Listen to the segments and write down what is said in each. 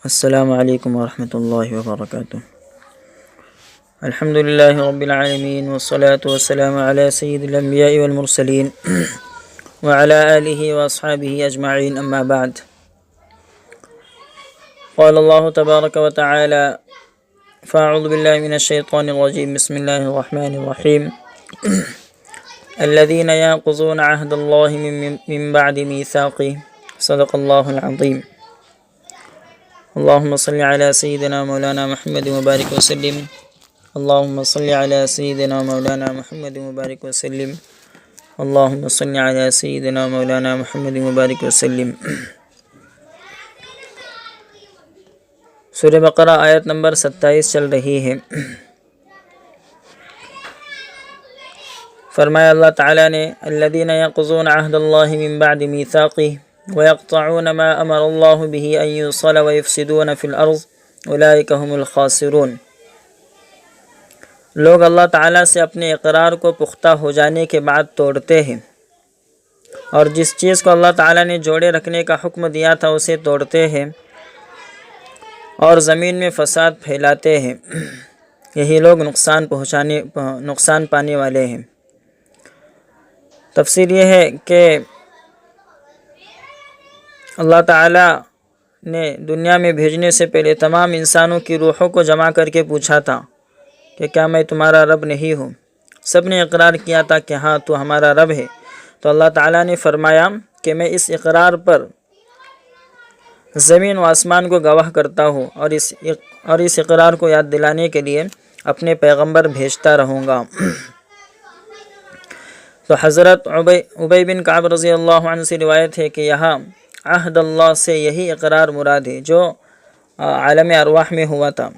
السلام علیکم ورحمۃ اللہ وبرکاتہ۔ الحمد للہ رب العالمین والصلاة والسلام علی سید الانبیاء والمرسلین وعلی آلہ واصحابہ اجمعین، اما بعد۔ قال اللہ تبارک وتعالی فاعوذ باللہ من الشیطان الرجیم، بسم اللہ الرحمن الرحیم۔ الذین ينقضون عہد اللہ من بعد میثاقہ، صدق اللہ العظیم۔ اللہم صلی علی سیدنا مولانا محمد مبارک وسلم، اللہم صلی علی سیدنا مولانا محمد مبارک وسلم، اللہم صلی علی سیدنا مولانا محمد مبارک وسلم۔ سورہ بقرہ آیت نمبر 27 چل رہی ہے۔ فرمایا اللہ تعالیٰ نے الذین ينقضون عہد اللہ من بعد میثاقہ وَيَقْطَعُونَ مَا أَمَرَ اللَّهُ بِهِ أَن يُوصَلَ وَيُفْسِدُونَ فِي الْأَرْضِ أُولَٰئِكَ هُمُ الْخَاسِرُونَ۔ لوگ اللہ تعالیٰ سے اپنے اقرار کو پختہ ہو جانے کے بعد توڑتے ہیں، اور جس چیز کو اللہ تعالیٰ نے جوڑے رکھنے کا حکم دیا تھا اسے توڑتے ہیں اور زمین میں فساد پھیلاتے ہیں۔ یہی لوگ نقصان پانے والے ہیں۔ تفسیر یہ ہے کہ اللہ تعالیٰ نے دنیا میں بھیجنے سے پہلے تمام انسانوں کی روحوں کو جمع کر کے پوچھا تھا کہ کیا میں تمہارا رب نہیں ہوں؟ سب نے اقرار کیا تھا کہ ہاں تو ہمارا رب ہے۔ تو اللہ تعالیٰ نے فرمایا کہ میں اس اقرار پر زمین و آسمان کو گواہ کرتا ہوں، اور اس اقرار کو یاد دلانے کے لیے اپنے پیغمبر بھیجتا رہوں گا۔ تو حضرت ابی بن کعب رضی اللہ عنہ سے روایت ہے کہ یہاں عہد اللہ سے یہی اقرار مراد ہے جو عالم ارواح میں ہوا تھا۔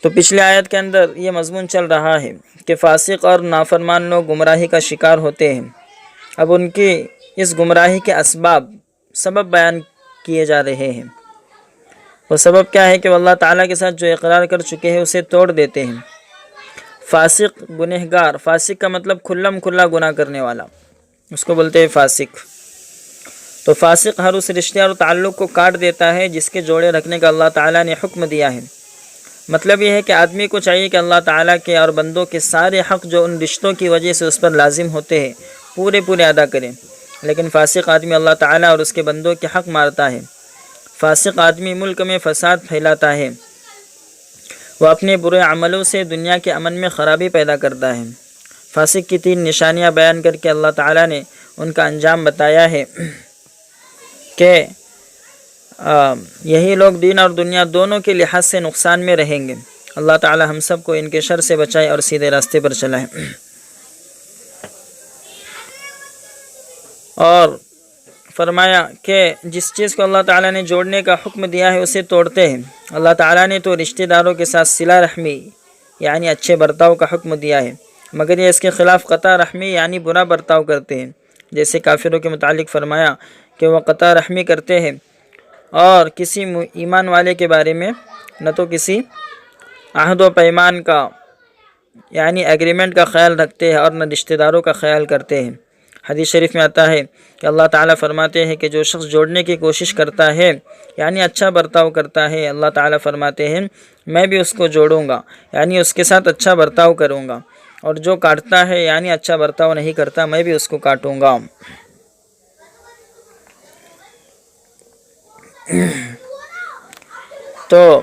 تو پچھلے آیت کے اندر یہ مضمون چل رہا ہے کہ فاسق اور نافرمان لوگ گمراہی کا شکار ہوتے ہیں۔ اب ان کی اس گمراہی کے سبب بیان کیے جا رہے ہیں۔ وہ سبب کیا ہے کہ وہ اللہ تعالیٰ کے ساتھ جو اقرار کر چکے ہیں اسے توڑ دیتے ہیں۔ فاسق گنہگار، فاسق کا مطلب کھلم کھلا گناہ کرنے والا، اس کو بولتے ہیں فاسق۔ تو فاسق ہر اس رشتے اور تعلق کو کاٹ دیتا ہے جس کے جوڑے رکھنے کا اللہ تعالیٰ نے حکم دیا ہے۔ مطلب یہ ہے کہ آدمی کو چاہیے کہ اللہ تعالیٰ کے اور بندوں کے سارے حق جو ان رشتوں کی وجہ سے اس پر لازم ہوتے ہیں پورے ادا کریں، لیکن فاسق آدمی اللہ تعالیٰ اور اس کے بندوں کے حق مارتا ہے۔ فاسق آدمی ملک میں فساد پھیلاتا ہے، وہ اپنے برے عملوں سے دنیا کے امن میں خرابی پیدا کرتا ہے۔ فاسق کی 3 نشانیاں بیان کر کے اللہ تعالیٰ نے ان کا انجام بتایا ہے کہ یہی لوگ دین اور دنیا دونوں کے لحاظ سے نقصان میں رہیں گے۔ اللہ تعالیٰ ہم سب کو ان کے شر سے بچائے اور سیدھے راستے پر چلائے۔ اور فرمایا کہ جس چیز کو اللہ تعالیٰ نے جوڑنے کا حکم دیا ہے اسے توڑتے ہیں۔ اللہ تعالیٰ نے تو رشتہ داروں کے ساتھ صلہ رحمی یعنی اچھے برتاؤ کا حکم دیا ہے، مگر یہ اس کے خلاف قطع رحمی یعنی برا برتاؤ کرتے ہیں۔ جیسے کافروں کے متعلق فرمایا کہ وہ قطع رحمی کرتے ہیں اور کسی ایمان والے کے بارے میں نہ تو کسی عہد و پیمان کا یعنی ایگریمنٹ کا خیال رکھتے ہیں اور نہ رشتہ داروں کا خیال کرتے ہیں۔ حدیث شریف میں آتا ہے کہ اللہ تعالیٰ فرماتے ہیں کہ جو شخص جوڑنے کی کوشش کرتا ہے یعنی اچھا برتاؤ کرتا ہے، اللہ تعالیٰ فرماتے ہیں میں بھی اس کو جوڑوں گا یعنی اس کے ساتھ اچھا برتاؤ کروں گا، اور جو کاٹتا ہے یعنی اچھا برتاؤ نہیں کرتا میں بھی اس کو کاٹوں گا۔ تو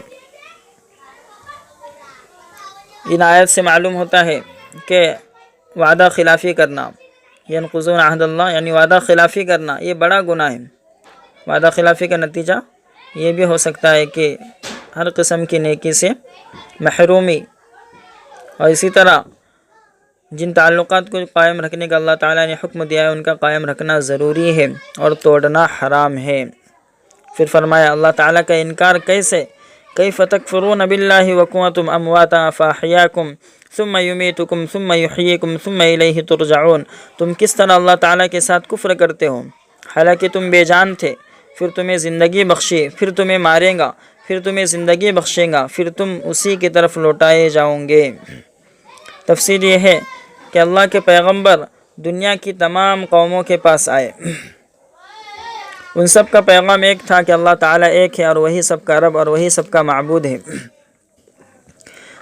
ان آیت سے معلوم ہوتا ہے کہ وعدہ خلافی کرنا، ینقضون عہد اللہ یعنی وعدہ خلافی کرنا، یہ بڑا گناہ ہے۔ وعدہ خلافی کا نتیجہ یہ بھی ہو سکتا ہے کہ ہر قسم کی نیکی سے محرومی، اور اسی طرح جن تعلقات کو قائم رکھنے کا اللہ تعالیٰ نے حکم دیا ہے ان کا قائم رکھنا ضروری ہے اور توڑنا حرام ہے۔ پھر فرمایا اللہ تعالیٰ کا انکار کیسے؟ کیف تکفرون باللہ وکنتم امواتا فاحیاکم ثم یمیتکم ثم یحییکم ثم الیہ ترجعون۔ تم کس طرح اللہ تعالیٰ کے ساتھ کفر کرتے ہو حالانکہ تم بے جان تھے، پھر تمہیں زندگی بخشی، پھر تمہیں مارے گا، پھر تمہیں زندگی بخشے گا، پھر تم اسی کی طرف لوٹائے جاؤں گے۔ تفسیر یہ ہے کہ اللہ کے پیغمبر دنیا کی تمام قوموں کے پاس آئے ان سب کا پیغام ایک تھا کہ اللہ تعالیٰ ایک ہے اور وہی سب کا رب اور وہی سب کا معبود ہے،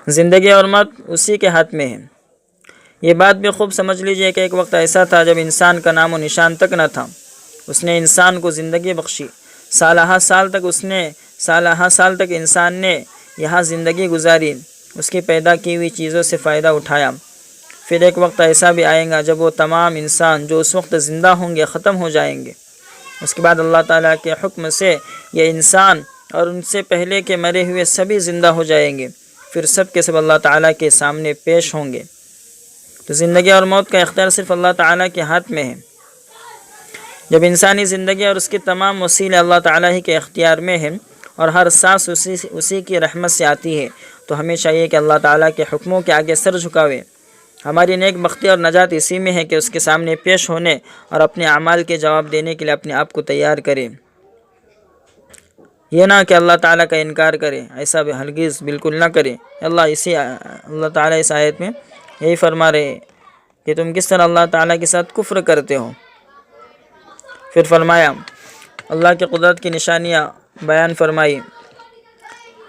زندگی اور موت اسی کے ہاتھ میں ہے۔ یہ بات بھی خوب سمجھ لیجئے کہ ایک وقت ایسا تھا جب انسان کا نام و نشان تک نہ تھا، اس نے انسان کو زندگی بخشی، سالہ سال تک انسان نے یہاں زندگی گزاری، اس کی پیدا کی ہوئی چیزوں سے فائدہ اٹھایا۔ پھر ایک وقت ایسا بھی آئے گا جب وہ تمام انسان جو اس وقت زندہ ہوں گے ختم ہو جائیں گے، اس کے بعد اللہ تعالیٰ کے حکم سے یہ انسان اور ان سے پہلے کے مرے ہوئے سبھی زندہ ہو جائیں گے، پھر سب کے سب اللہ تعالیٰ کے سامنے پیش ہوں گے۔ تو زندگی اور موت کا اختیار صرف اللہ تعالیٰ کے ہاتھ میں ہے۔ جب انسانی زندگی اور اس کے تمام وسیلے اللہ تعالیٰ ہی کے اختیار میں ہیں اور ہر سانس اسی کی رحمت سے آتی ہے، تو ہمیں چاہیے کہ اللہ تعالیٰ کے حکموں کے آگے سر جھکاوے۔ ہماری نیک بختی اور نجات اسی میں ہے کہ اس کے سامنے پیش ہونے اور اپنے اعمال کے جواب دینے کے لیے اپنے آپ کو تیار کرے، یہ نہ کہ اللہ تعالیٰ کا انکار کرے، ایسا بھی ہرگز بالکل نہ کرے۔ اللہ تعالیٰ اس آیت میں یہی فرما رہے کہ تم کس طرح اللہ تعالیٰ کے ساتھ کفر کرتے ہو۔ پھر فرمایا اللہ کی قدرت کی نشانیاں بیان فرمائی،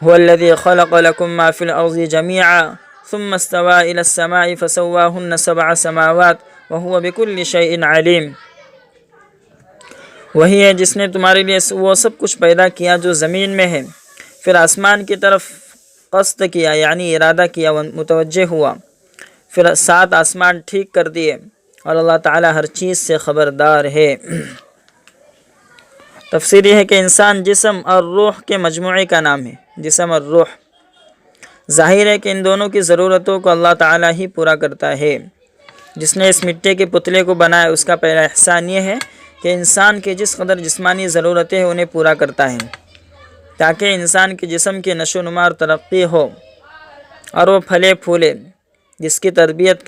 هو الذي خلق لكم ما في الأرض جميعا ثم استوى إلى السماء فسواهن 7 سماوات وهو بكل شيء عليم۔ وہی ہے جس نے تمہارے لیے وہ سب کچھ پیدا کیا جو زمین میں ہے، پھر آسمان کی طرف قصد کیا یعنی ارادہ کیا، متوجہ ہوا، پھر 7 آسمان ٹھیک کر دیے، اور اللہ تعالیٰ ہر چیز سے خبردار ہے۔ تفسیر یہ ہے کہ انسان جسم اور روح کے مجموعے کا نام ہے، جسم اور روح۔ ظاہر ہے کہ ان دونوں کی ضرورتوں کو اللہ تعالیٰ ہی پورا کرتا ہے۔ جس نے اس مٹی کے پتلے کو بنایا، اس کا پہلا احسان یہ ہے کہ انسان کے جس قدر جسمانی ضرورتیں ہیں انہیں پورا کرتا ہے، تاکہ انسان کے جسم کی نشو و نما اور ترقی ہو اور وہ پھلے پھولے۔ جسم کی تربیت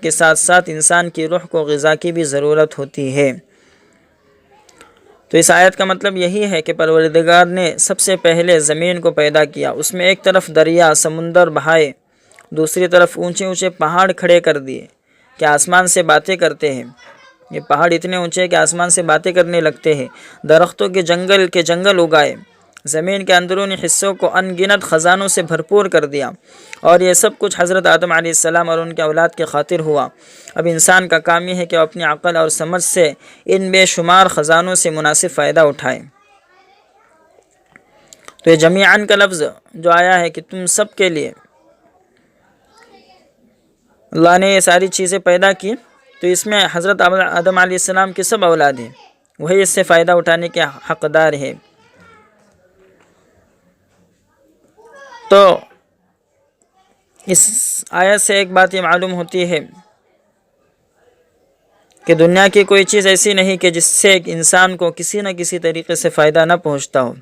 کے ساتھ ساتھ انسان کی روح کو غذا کی بھی ضرورت ہوتی ہے۔ تو اس آیت کا مطلب یہی ہے کہ پروردگار نے سب سے پہلے زمین کو پیدا کیا، اس میں ایک طرف دریا سمندر بہائے، دوسری طرف اونچے اونچے پہاڑ کھڑے کر دیے کہ آسمان سے باتیں کرتے ہیں۔ یہ پہاڑ اتنے اونچے کہ آسمان سے باتیں کرنے لگتے ہیں۔ درختوں کے جنگل اگائے، زمین کے اندرونی حصوں کو ان گنت خزانوں سے بھرپور کر دیا، اور یہ سب کچھ حضرت آدم علیہ السلام اور ان کے اولاد کی خاطر ہوا۔ اب انسان کا کام یہ ہے کہ وہ اپنی عقل اور سمجھ سے ان بے شمار خزانوں سے مناسب فائدہ اٹھائے۔ تو یہ جمیعاً کا لفظ جو آیا ہے کہ تم سب کے لیے اللہ نے یہ ساری چیزیں پیدا کی، تو اس میں حضرت آدم علیہ السلام کی سب اولاد ہیں، وہی اس سے فائدہ اٹھانے کے حقدار ہے۔ تو اس آیت سے ایک بات یہ معلوم ہوتی ہے کہ دنیا کی کوئی چیز ایسی نہیں کہ جس سے ایک انسان کو کسی نہ کسی طریقے سے فائدہ نہ پہنچتا ہو،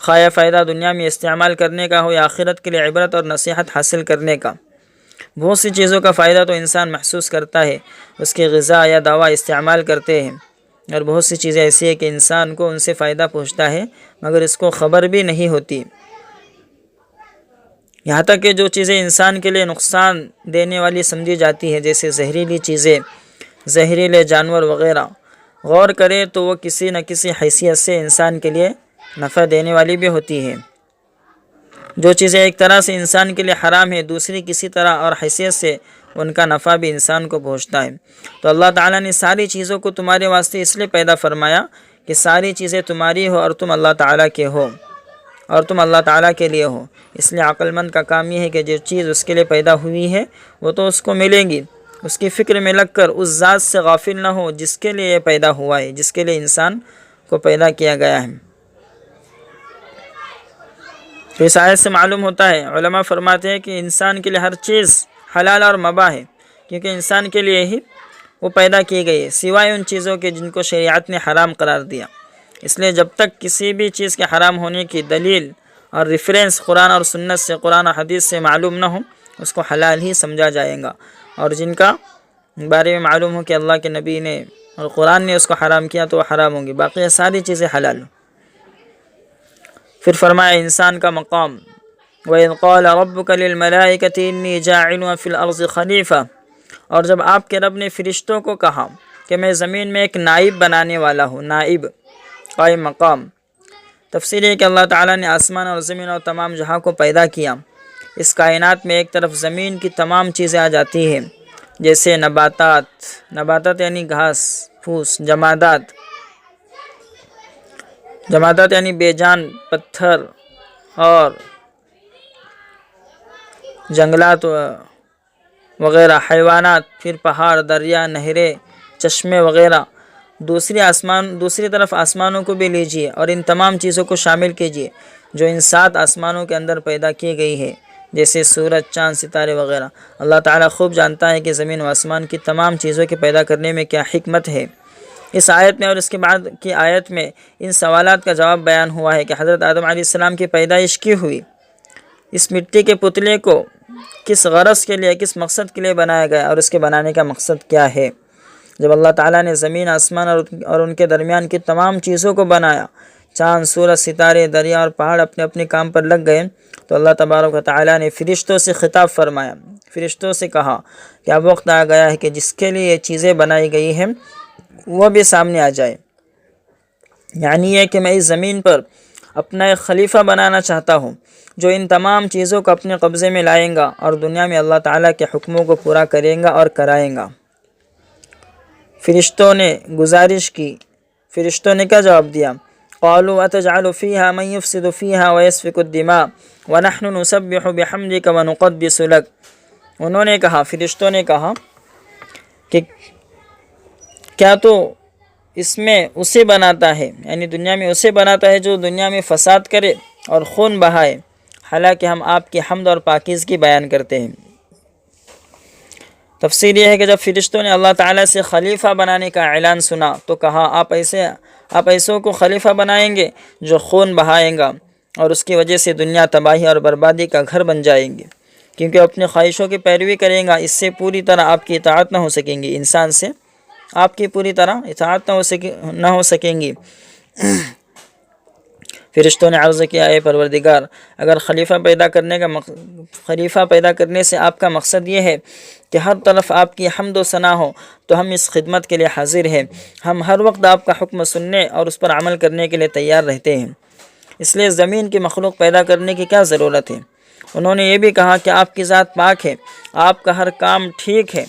خواہ فائدہ دنیا میں استعمال کرنے کا ہو یا آخرت کے لیے عبرت اور نصیحت حاصل کرنے کا۔ بہت سی چیزوں کا فائدہ تو انسان محسوس کرتا ہے، اس کی غذا یا دوا استعمال کرتے ہیں، اور بہت سی چیزیں ایسی ہیں کہ انسان کو ان سے فائدہ پہنچتا ہے مگر اس کو خبر بھی نہیں ہوتی۔ یہاں تک کہ جو چیزیں انسان کے لیے نقصان دینے والی سمجھی جاتی ہیں، جیسے زہریلی چیزیں، زہریلے جانور وغیرہ، غور کرے تو وہ کسی نہ کسی حیثیت سے انسان کے لیے نفع دینے والی بھی ہوتی ہے۔ جو چیزیں ایک طرح سے انسان کے لیے حرام ہیں، دوسری کسی طرح اور حیثیت سے ان کا نفع بھی انسان کو پہنچتا ہے۔ تو اللہ تعالیٰ نے ساری چیزوں کو تمہارے واسطے اس لیے پیدا فرمایا کہ ساری چیزیں تمہاری ہو اور تم اللہ تعالیٰ کے ہو اور تم اللہ تعالیٰ کے لیے ہو۔ اس لیے عقل مند کا کام یہ ہے کہ جو چیز اس کے لیے پیدا ہوئی ہے وہ تو اس کو ملے گی، اس کی فکر میں لگ کر اس ذات سے غافل نہ ہو جس کے لیے یہ پیدا ہوا ہے، جس کے لیے انسان کو پیدا کیا گیا ہے۔ تو اس آیت سے معلوم ہوتا ہے، علماء فرماتے ہیں کہ انسان کے لیے ہر چیز حلال اور مباح ہے، کیونکہ انسان کے لیے ہی وہ پیدا کی گئی ہے، سوائے ان چیزوں کے جن کو شریعت نے حرام قرار دیا۔ اس لیے جب تک کسی بھی چیز کے حرام ہونے کی دلیل اور ریفرنس قرآن اور سنت سے، قرآن اور حدیث سے معلوم نہ ہو، اس کو حلال ہی سمجھا جائے گا، اور جن کا بارے میں معلوم ہو کہ اللہ کے نبی نے اور قرآن نے اس کو حرام کیا تو وہ حرام ہوں گی، باقی ساری چیزیں حلال ہوں۔ پھر فرمایا انسان کا مقام، وَإِذْ قَالَ رَبُّكَ لِلْمَلَائِكَةِ إِنِّي جَاعِلٌ فِي الْأَرْضِ خَلِيفَةً، اور جب آپ کے رب نے فرشتوں کو کہا کہ میں زمین میں ایک نائب بنانے والا ہوں، نائب قائم مقام۔ تفسیر ہے کہ اللہ تعالیٰ نے آسمان اور زمین اور تمام جہاں کو پیدا کیا۔ اس کائنات میں ایک طرف زمین کی تمام چیزیں آ جاتی ہیں، جیسے نباتات یعنی گھاس پھوس، جمادات یعنی بے جان پتھر اور جنگلات وغیرہ، حیوانات، پھر پہاڑ، دریا، نہریں، چشمے وغیرہ۔ دوسری طرف آسمانوں کو بھی لیجیے اور ان تمام چیزوں کو شامل کیجیے جو ان 7 آسمانوں کے اندر پیدا کی گئی ہے، جیسے سورج، چاند، ستارے وغیرہ۔ اللہ تعالیٰ خوب جانتا ہے کہ زمین و آسمان کی تمام چیزوں کے پیدا کرنے میں کیا حکمت ہے۔ اس آیت میں اور اس کے بعد کی آیت میں ان سوالات کا جواب بیان ہوا ہے کہ حضرت آدم علیہ السلام کی پیدائش کی ہوئی، اس مٹی کے پتلے کو کس غرض کے لیے، کس مقصد کے لیے بنایا گیا اور اس کے بنانے کا مقصد کیا ہے۔ جب اللہ تعالیٰ نے زمین، آسمان اور ان کے درمیان کی تمام چیزوں کو بنایا، چاند، سورج، ستارے، دریا اور پہاڑ اپنے اپنے کام پر لگ گئے، تو اللہ تبارک و تعالیٰ نے فرشتوں سے خطاب فرمایا، فرشتوں سے کہا کہ اب وقت آ گیا ہے کہ جس کے لیے یہ چیزیں بنائی گئی ہیں وہ بھی سامنے آ جائے۔ یعنی یہ کہ میں اس زمین پر اپنا ایک خلیفہ بنانا چاہتا ہوں جو ان تمام چیزوں کو اپنے قبضے میں لائیں گا اور دنیا میں اللہ تعالیٰ کے حکموں کو پورا کریں گا اور کرائیں گا۔ فرشتوں نے گزارش کی، فرشتوں نے کیا جواب دیا؟ قالوا اتجعل فيها من يفسد فيها ويسفك الدماء ونحن نسبح بحمدك ونقدس لك۔ انہوں نے کہا، فرشتوں نے کہا کہ کیا تو اس میں اسے بناتا ہے، یعنی دنیا میں اسے بناتا ہے جو دنیا میں فساد کرے اور خون بہائے، حالانکہ ہم آپ کی حمد اور پاکیزگی بیان کرتے ہیں۔ تفسیر یہ ہے کہ جب فرشتوں نے اللہ تعالیٰ سے خلیفہ بنانے کا اعلان سنا تو کہا، آپ ایسوں کو خلیفہ بنائیں گے جو خون بہائیں گا اور اس کی وجہ سے دنیا تباہی اور بربادی کا گھر بن جائیں گے، کیونکہ اپنی خواہشوں کی پیروی کریں گا، اس سے پوری طرح آپ کی اطاعت نہ ہو سکیں گی، انسان سے آپ کی پوری طرح اطاعت نہ ہو سکیں گی۔ فرشتوں نے عرض کیا، اے پروردگار، اگر خلیفہ پیدا کرنے سے آپ کا مقصد یہ ہے کہ ہر طرف آپ کی حمد و ثنا ہو تو ہم اس خدمت کے لیے حاضر ہیں، ہم ہر وقت آپ کا حکم سننے اور اس پر عمل کرنے کے لیے تیار رہتے ہیں، اس لیے زمین کی مخلوق پیدا کرنے کی کیا ضرورت ہے۔ انہوں نے یہ بھی کہا کہ آپ کی ذات پاک ہے، آپ کا ہر کام ٹھیک ہے،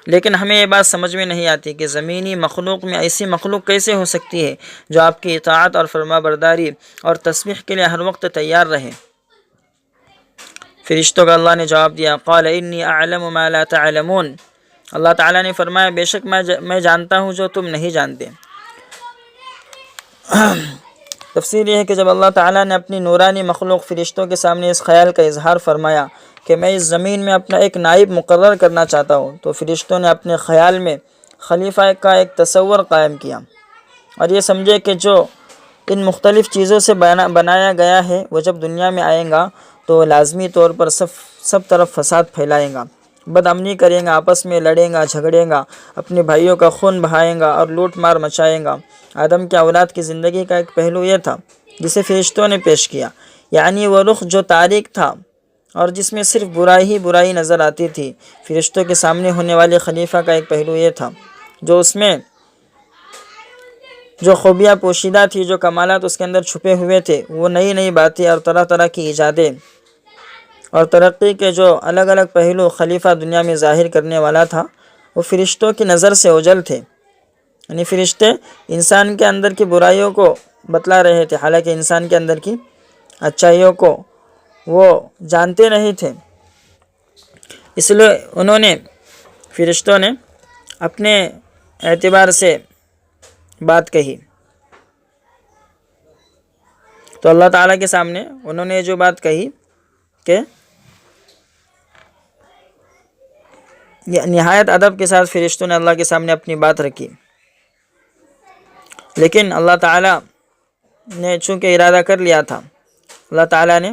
لیکن ہمیں یہ بات سمجھ میں نہیں آتی کہ زمینی مخلوق میں ایسی مخلوق کیسے ہو سکتی ہے جو آپ کی اطاعت اور فرما برداری اور تسبیح کے لیے ہر وقت تیار رہے۔ فرشتوں کا اللہ نے جواب دیا، قال انی اعلم ما لا تعلمون۔ اللہ تعالیٰ نے فرمایا، بے شک میں جانتا ہوں جو تم نہیں جانتے۔ تفسیر یہ ہے کہ جب اللہ تعالیٰ نے اپنی نورانی مخلوق فرشتوں کے سامنے اس خیال کا اظہار فرمایا کہ میں اس زمین میں اپنا ایک نائب مقرر کرنا چاہتا ہوں، تو فرشتوں نے اپنے خیال میں خلیفہ کا ایک تصور قائم کیا اور یہ سمجھے کہ جو ان مختلف چیزوں سے بنایا گیا ہے وہ جب دنیا میں آئے گا تو لازمی طور پر سب طرف فساد پھیلائے گا، بد امنی کرے گا، آپس میں لڑے گا، جھگڑے گا، اپنے بھائیوں کا خون بہائے گا اور لوٹ مار مچائے گا۔ آدم کی اولاد کی زندگی کا ایک پہلو یہ تھا جسے فرشتوں نے پیش کیا، یعنی وہ رخ جو تاریک تھا اور جس میں صرف برائی نظر آتی تھی۔ فرشتوں کے سامنے ہونے والے خلیفہ کا ایک پہلو یہ تھا جو اس میں جو خوبیاں پوشیدہ تھی، جو کمالات اس کے اندر چھپے ہوئے تھے، وہ نئی باتیں اور طرح طرح کی ایجادیں اور ترقی کے جو الگ الگ پہلو خلیفہ دنیا میں ظاہر کرنے والا تھا، وہ فرشتوں کی نظر سے اوجھل تھے۔ یعنی فرشتے انسان کے اندر کی برائیوں کو بتلا رہے تھے، حالانکہ انسان کے اندر کی اچھائیوں کو وہ جانتے نہیں تھے۔ اس لیے فرشتوں نے اپنے اعتبار سے بات کہی، تو اللہ تعالیٰ کے سامنے انہوں نے جو بات کہی کہ نہایت ادب کے ساتھ فرشتوں نے اللہ کے سامنے اپنی بات رکھی، لیکن اللہ تعالیٰ نے چونکہ ارادہ کر لیا تھا، اللہ تعالیٰ نے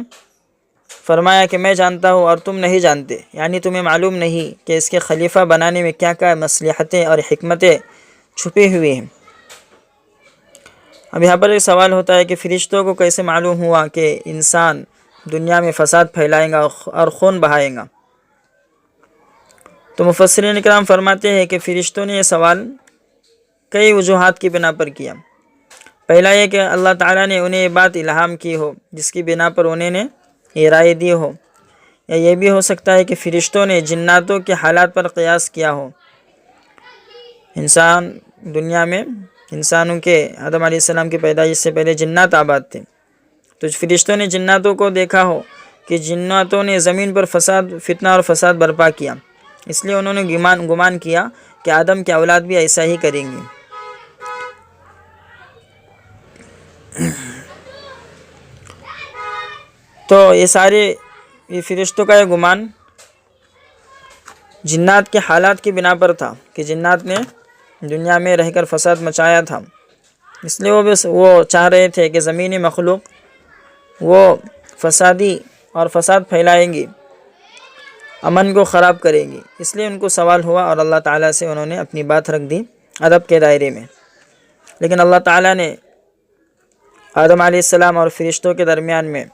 فرمایا کہ میں جانتا ہوں اور تم نہیں جانتے، یعنی تمہیں معلوم نہیں کہ اس کے خلیفہ بنانے میں کیا کیا مصلحتیں اور حکمتیں چھپی ہوئی ہیں۔ اب یہاں پر ایک سوال ہوتا ہے کہ فرشتوں کو کیسے معلوم ہوا کہ انسان دنیا میں فساد پھیلائے گا اور خون بہائے گا؟ تو مفسرین کرام فرماتے ہیں کہ فرشتوں نے یہ سوال کئی وجوہات کی بنا پر کیا۔ پہلا یہ کہ اللہ تعالیٰ نے انہیں یہ بات الہام کی ہو جس کی بنا پر انہیں نے یہ رائے دی ہو، یا یہ بھی ہو سکتا ہے کہ فرشتوں نے جناتوں کے حالات پر قیاس کیا ہو۔ دنیا میں انسانوں کے آدم علیہ السلام کی پیدائش سے پہلے جنات آباد تھے، تو فرشتوں نے جناتوں کو دیکھا ہو کہ جناتوں نے زمین پر فتنہ اور فساد برپا کیا، اس لیے انہوں نے گمان کیا کہ آدم کے اولاد بھی ایسا ہی کریں گے۔ تو یہ فرشتوں کا یہ گمان جنات کے حالات کی بنا پر تھا کہ جنات نے دنیا میں رہ کر فساد مچایا تھا، اس لیے وہ چاہ رہے تھے کہ زمینی مخلوق وہ فساد پھیلائیں گی، امن کو خراب کریں گی، اس لیے ان کو سوال ہوا اور اللہ تعالیٰ سے انہوں نے اپنی بات رکھ دی ادب کے دائرے میں۔ لیکن اللہ تعالیٰ نے آدم علیہ السلام اور فرشتوں کے درمیان میں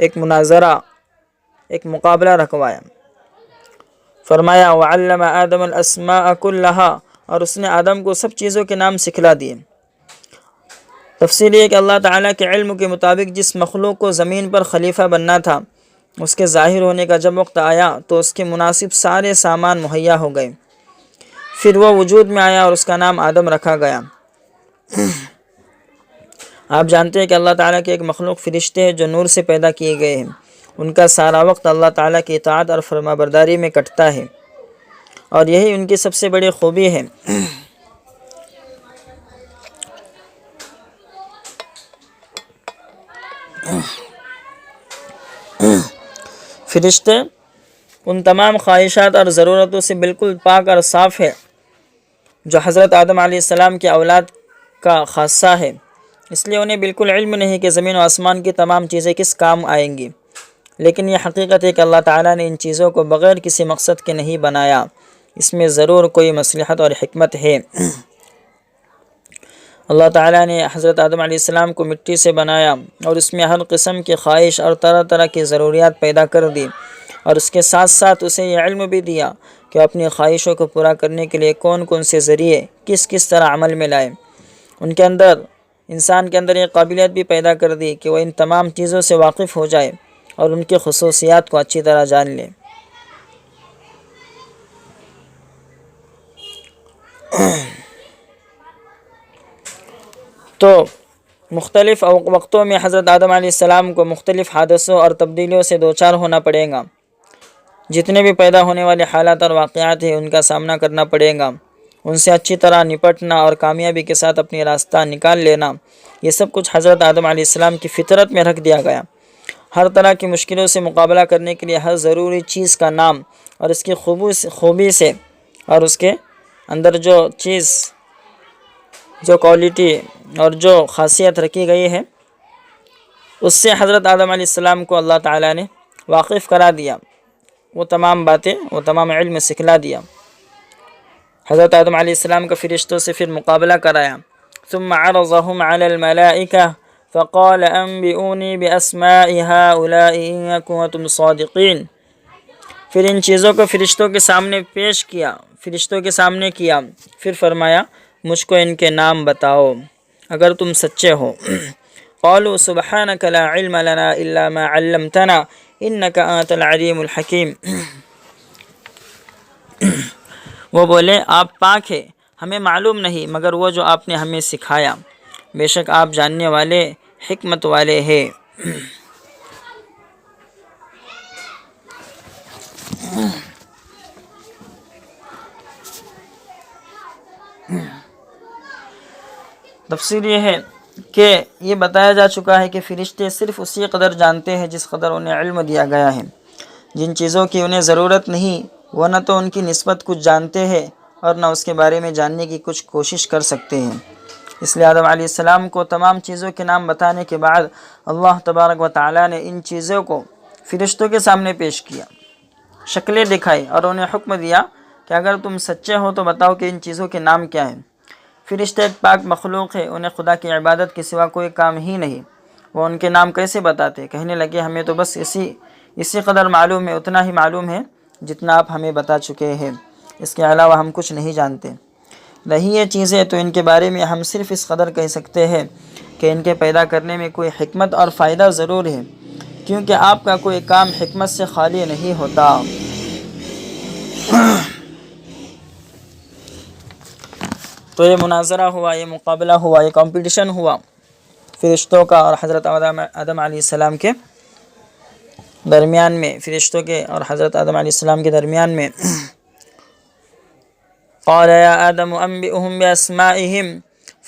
ایک مناظرہ، ایک مقابلہ رکھوایا۔ فرمایا وَعَلَّمَ آدَمَ الْأَسْمَاءَ كُلَّهَا، اور اس نے آدم کو سب چیزوں کے نام سکھلا دیے۔ تفصیل یہ کہ اللہ تعالیٰ کے علم کے مطابق جس مخلوق کو زمین پر خلیفہ بننا تھا، اس کے ظاہر ہونے کا جب وقت آیا تو اس کے مناسب سارے سامان مہیا ہو گئے، پھر وہ وجود میں آیا اور اس کا نام آدم رکھا گیا۔ آپ جانتے ہیں کہ اللہ تعالیٰ کے ایک مخلوق فرشتے ہیں جو نور سے پیدا کیے گئے ہیں، ان کا سارا وقت اللہ تعالیٰ کی اطاعت اور فرما برداری میں کٹتا ہے، اور یہی ان کی سب سے بڑی خوبی ہے۔ فرشتے ان تمام خواہشات اور ضرورتوں سے بالکل پاک اور صاف ہے جو حضرت آدم علیہ السلام کی اولاد کا خاصہ ہے، اس لیے انہیں بالکل علم نہیں کہ زمین و آسمان کی تمام چیزیں کس کام آئیں گی، لیکن یہ حقیقت ہے کہ اللہ تعالیٰ نے ان چیزوں کو بغیر کسی مقصد کے نہیں بنایا، اس میں ضرور کوئی مصلحت اور حکمت ہے۔ اللہ تعالیٰ نے حضرت آدم علیہ السلام کو مٹی سے بنایا اور اس میں ہر قسم کی خواہش اور طرح طرح کی ضروریات پیدا کر دی، اور اس کے ساتھ ساتھ اسے یہ علم بھی دیا کہ اپنی خواہشوں کو پورا کرنے کے لیے کون کون سے ذریعے کس طرح عمل میں لائے۔ انسان کے اندر یہ قابلیت بھی پیدا کر دی کہ وہ ان تمام چیزوں سے واقف ہو جائے اور ان کی خصوصیات کو اچھی طرح جان لے۔ تو مختلف وقتوں میں حضرت آدم علیہ السلام کو مختلف حادثوں اور تبدیلیوں سے دوچار ہونا پڑے گا۔ جتنے بھی پیدا ہونے والے حالات اور واقعات ہیں ان کا سامنا کرنا پڑے گا، ان سے اچھی طرح نپٹنا اور کامیابی کے ساتھ اپنی راستہ نکال لینا، یہ سب کچھ حضرت آدم علیہ السلام کی فطرت میں رکھ دیا گیا۔ ہر طرح کی مشکلوں سے مقابلہ کرنے کے لیے ہر ضروری چیز کا نام اور اس کی خوبی سے اور اس کے اندر جو کوالٹی اور جو خاصیت رکھی گئی ہے، اس سے حضرت آدم علیہ السلام کو اللہ تعالیٰ نے واقف کرا دیا، وہ تمام باتیں، وہ تمام علم سکھلا دیا۔ حضرت آدم علیہ السلام کا فرشتوں سے پھر مقابلہ کرایا۔ ثم عرضهم على الملائكة فقال انبئوني باسماء هؤلاء ان كنتم صادقين، پھر ان چیزوں کو فرشتوں کے سامنے کیا، پھر فرمایا مجھ کو ان کے نام بتاؤ اگر تم سچے ہو۔ قالوا سبحانك لا علم لنا الا ما علمتنا انك انت العليم الحكيم، وہ بولے آپ پاک ہے، ہمیں معلوم نہیں مگر وہ جو آپ نے ہمیں سکھایا، بے شک آپ جاننے والے حکمت والے ہیں۔ تفسیر یہ ہے کہ یہ بتایا جا چکا ہے کہ فرشتے صرف اسی قدر جانتے ہیں جس قدر انہیں علم دیا گیا ہے۔ جن چیزوں کی انہیں ضرورت نہیں وہ نہ تو ان کی نسبت کچھ جانتے ہیں اور نہ اس کے بارے میں جاننے کی کچھ کوشش کر سکتے ہیں۔ اس لیے آدم علیہ السلام کو تمام چیزوں کے نام بتانے کے بعد اللہ تبارک و تعالیٰ نے ان چیزوں کو فرشتوں کے سامنے پیش کیا، شکلیں دکھائی اور انہیں حکم دیا کہ اگر تم سچے ہو تو بتاؤ کہ ان چیزوں کے نام کیا ہیں۔ فرشتے ایک پاک مخلوق ہے، انہیں خدا کی عبادت کے سوا کوئی کام ہی نہیں، وہ ان کے نام کیسے بتاتے؟ کہنے لگے ہمیں تو بس اسی قدر معلوم ہے، اتنا ہی معلوم ہے جتنا آپ ہمیں بتا چکے ہیں، اس کے علاوہ ہم کچھ نہیں جانتے۔ رہی یہ چیزیں تو ان کے بارے میں ہم صرف اس قدر کہہ سکتے ہیں کہ ان کے پیدا کرنے میں کوئی حکمت اور فائدہ ضرور ہے، کیونکہ آپ کا کوئی کام حکمت سے خالی نہیں ہوتا۔ تو یہ مناظرہ ہوا، یہ مقابلہ ہوا، یہ کمپٹیشن ہوا فرشتوں کا اور حضرت آدم علیہ السلام کے درمیان میں، فرشتوں کے اور حضرت آدم علیہ السلام کے درمیان میں۔ قال یا آدم انبئهم بأسمائهم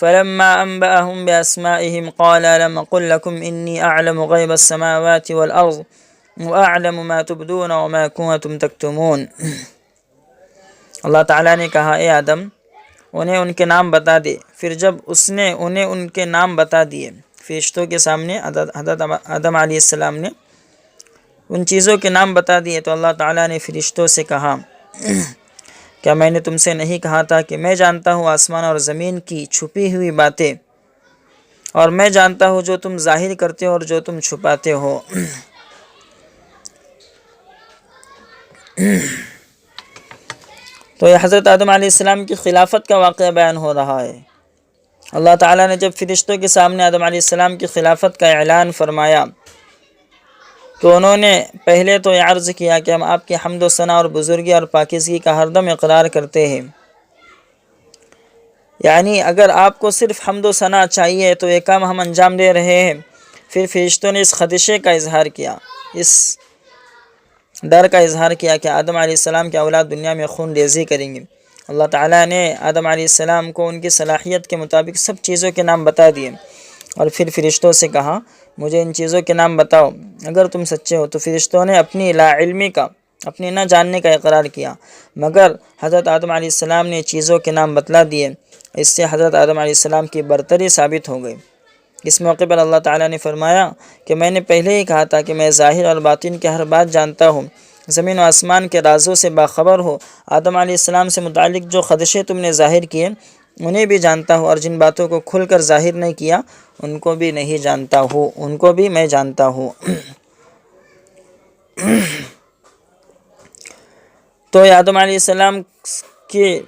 فلما انبأهم بأسمائهم قال لم اقل لكم انی اعلم غیب السماوات والارض واعلم ما تبدون وما کنتم تکتمون۔ اللہ تعالیٰ نے کہا اے آدم انہیں ان کے نام بتا دے۔ پھر جب اس نے انہیں ان کے نام بتا دیے فرشتوں کے سامنے، حضرت آدم علیہ السلام نے ان چیزوں کے نام بتا دیے، تو اللہ تعالیٰ نے فرشتوں سے کہا کیا میں نے تم سے نہیں کہا تھا کہ میں جانتا ہوں آسمان اور زمین کی چھپی ہوئی باتیں، اور میں جانتا ہوں جو تم ظاہر کرتے ہو اور جو تم چھپاتے ہو۔ تو یہ حضرت آدم علیہ السلام کی خلافت کا واقعہ بیان ہو رہا ہے۔ اللہ تعالیٰ نے جب فرشتوں کے سامنے آدم علیہ السلام کی خلافت کا اعلان فرمایا تو انہوں نے پہلے تو یہ عرض کیا کہ ہم آپ کی حمد و ثنا اور بزرگی اور پاکیزگی کا ہر دم اقرار کرتے ہیں، یعنی اگر آپ کو صرف حمد و ثنا چاہیے تو یہ کام ہم انجام دے رہے ہیں۔ پھر فرشتوں نے اس خدشے کا اظہار کیا، اس ڈر کا اظہار کیا کہ آدم علیہ السلام کے اولاد دنیا میں خون ریزی کریں گے۔ اللہ تعالیٰ نے آدم علیہ السلام کو ان کی صلاحیت کے مطابق سب چیزوں کے نام بتا دیے، اور پھر فرشتوں سے کہا مجھے ان چیزوں کے نام بتاؤ اگر تم سچے ہو۔ تو فرشتوں نے اپنی لا علمی کا، اپنے نہ جاننے کا اقرار کیا، مگر حضرت آدم علیہ السلام نے چیزوں کے نام بتلا دیے۔ اس سے حضرت آدم علیہ السلام کی برتری ثابت ہو گئی۔ اس موقع پر اللہ تعالیٰ نے فرمایا کہ میں نے پہلے ہی کہا تھا کہ میں ظاہر اور باطن کی ہر بات جانتا ہوں، زمین و آسمان کے رازوں سے باخبر ہو۔ آدم علیہ السلام سے متعلق جو خدشے تم نے ظاہر کیے انہیں بھی جانتا ہوں، اور جن باتوں کو کھل کر ظاہر نہیں کیا ان کو بھی نہیں جانتا ہوں، ان کو بھی میں جانتا ہوں۔ تو آدم علیہ السلام کی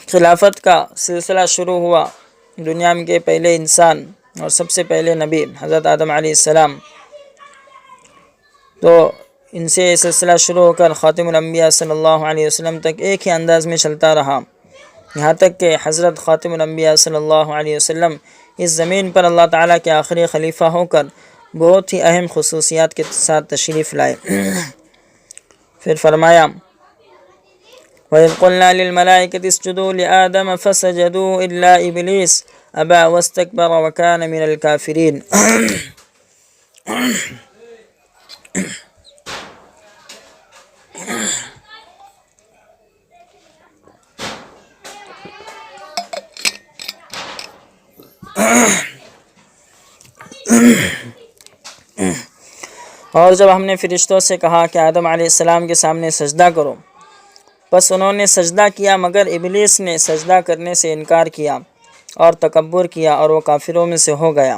خلافت کا سلسلہ شروع ہوا۔ دنیا کے پہلے انسان اور سب سے پہلے نبی حضرت آدم علیہ السلام، تو ان سے سلسلہ شروع ہو کر خاتم الانبیاء صلی اللہ علیہ وسلم تک ایک ہی انداز میں چلتا رہا، یہاں تک کہ حضرت خاتم الانبیاء صلی اللہ علیہ وسلم اس زمین پر اللہ تعالیٰ کے آخری خلیفہ ہو کر بہت ہی اہم خصوصیات کے ساتھ تشریف لائے۔ پھر فرمایا وَإِذْ قُلْنَا لِلْمَلَائِكَةِ اسْجُدُوا لِآدَمَ فَسَجَدُوا إِلَّا إِبْلِيسَ أَبَى وَاسْتَكْبَرَ وَكَانَ مِنَ الْكَافِرِينَ۔ اور جب ہم نے فرشتوں سے کہا کہ آدم علیہ السلام کے سامنے سجدہ کرو، بس انہوں نے سجدہ کیا، مگر ابلیس نے سجدہ کرنے سے انکار کیا اور تکبر کیا، اور وہ کافروں میں سے ہو گیا۔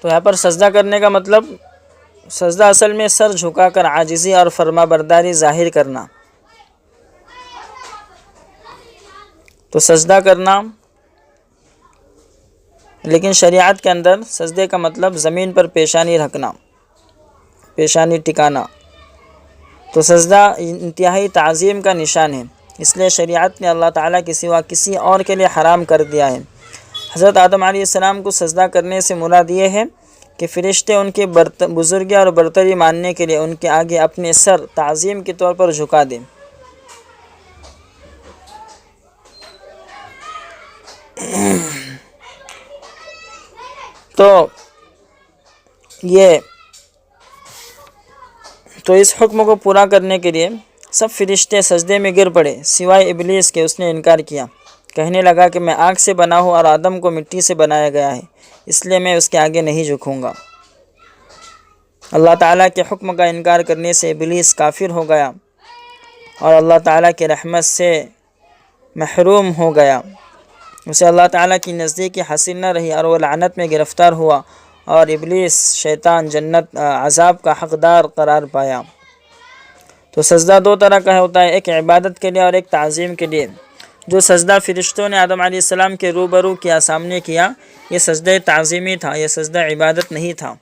تو یہاں پر سجدہ کرنے کا مطلب، سجدہ اصل میں سر جھکا کر عاجزی اور فرما برداری ظاہر کرنا۔ تو سجدہ کرنا، لیکن شریعت کے اندر سجدے کا مطلب زمین پر پیشانی رکھنا، پیشانی ٹکانا۔ تو سجدہ انتہائی تعظیم کا نشان ہے، اس لیے شریعت نے اللہ تعالیٰ کے سوا کسی اور کے لیے حرام کر دیا ہے۔ حضرت آدم علیہ السلام کو سجدہ کرنے سے مراد یہ ہے کہ فرشتے ان کی بزرگی اور برتری ماننے کے لیے ان کے آگے اپنے سر تعظیم کے طور پر جھکا دیں۔ تو اس حکم کو پورا کرنے کے لیے سب فرشتے سجدے میں گر پڑے سوائے ابلیس کے، اس نے انکار کیا، کہنے لگا کہ میں آگ سے بنا ہوں اور آدم کو مٹی سے بنایا گیا ہے، اس لیے میں اس کے آگے نہیں جھکوں گا۔ اللہ تعالیٰ کے حکم کا انکار کرنے سے ابلیس کافر ہو گیا اور اللہ تعالیٰ کی رحمت سے محروم ہو گیا، اسے اللہ تعالیٰ کی نزدیکی حاصل نہ رہی اور وہ لعنت میں گرفتار ہوا، اور ابلیس شیطان جنت عذاب کا حقدار قرار پایا۔ تو سجدہ دو طرح کا ہوتا ہے، ایک عبادت کے لیے اور ایک تعظیم کے لیے۔ جو سجدہ فرشتوں نے آدم علیہ السلام کے روبرو کیا، سامنے کیا، یہ سجدہ تعظیمی تھا، یہ سجدہ عبادت نہیں تھا،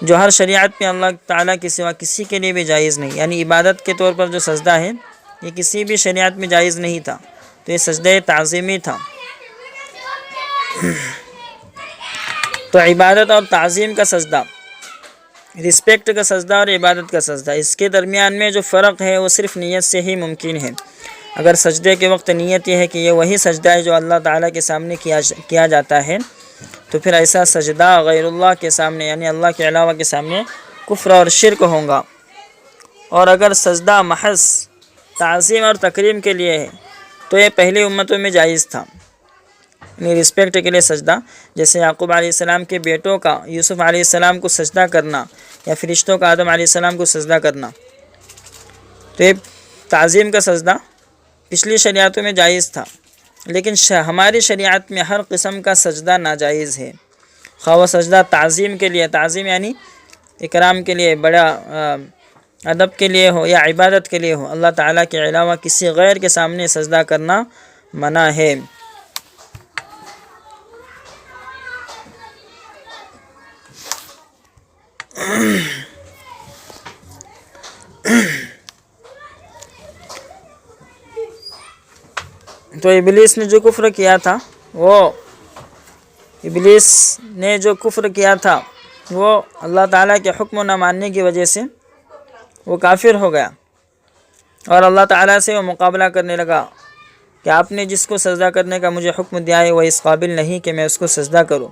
جو ہر شریعت میں اللہ تعالیٰ کے سوا کسی کے لیے بھی جائز نہیں، یعنی عبادت کے طور پر جو سجدہ ہے یہ کسی بھی شریعت میں جائز نہیں تھا، تو یہ سجدہ تعظیمی تھا۔ تو عبادت اور تعظیم کا سجدہ، رسپیکٹ کا سجدہ اور عبادت کا سجدہ، اس کے درمیان میں جو فرق ہے وہ صرف نیت سے ہی ممکن ہے۔ اگر سجدے کے وقت نیت یہ ہے کہ یہ وہی سجدہ ہے جو اللہ تعالیٰ کے سامنے کیا جاتا ہے، تو پھر ایسا سجدہ غیر اللہ کے سامنے یعنی اللہ کے علاوہ کے سامنے کفر اور شرک ہوگا۔ اور اگر سجدہ محض تعظیم اور تکریم کے لیے ہے تو یہ پہلی امتوں میں جائز تھا، یعنی رسپیکٹ کے لیے سجدہ، جیسے یعقوب علیہ السلام کے بیٹوں کا یوسف علیہ السلام کو سجدہ کرنا یا فرشتوں کا آدم علیہ السلام کو سجدہ کرنا، تو یہ تعظیم کا سجدہ پچھلی شریعتوں میں جائز تھا، لیکن ہماری شریعت میں ہر قسم کا سجدہ ناجائز ہے، خواہ وہ سجدہ تعظیم کے لیے، تعظیم یعنی اکرام کے لیے، بڑا ادب کے لیے ہو، یا عبادت کے لیے ہو، اللہ تعالیٰ کے علاوہ کسی غیر کے سامنے سجدہ کرنا منع ہے۔ تو ابلیس نے جو کفر کیا تھا وہ اللہ تعالیٰ کے حکم نہ ماننے کی وجہ سے وہ کافر ہو گیا، اور اللہ تعالیٰ سے وہ مقابلہ کرنے لگا کہ آپ نے جس کو سجدہ کرنے کا مجھے حکم دیا ہے وہ اس قابل نہیں کہ میں اس کو سجدہ کروں۔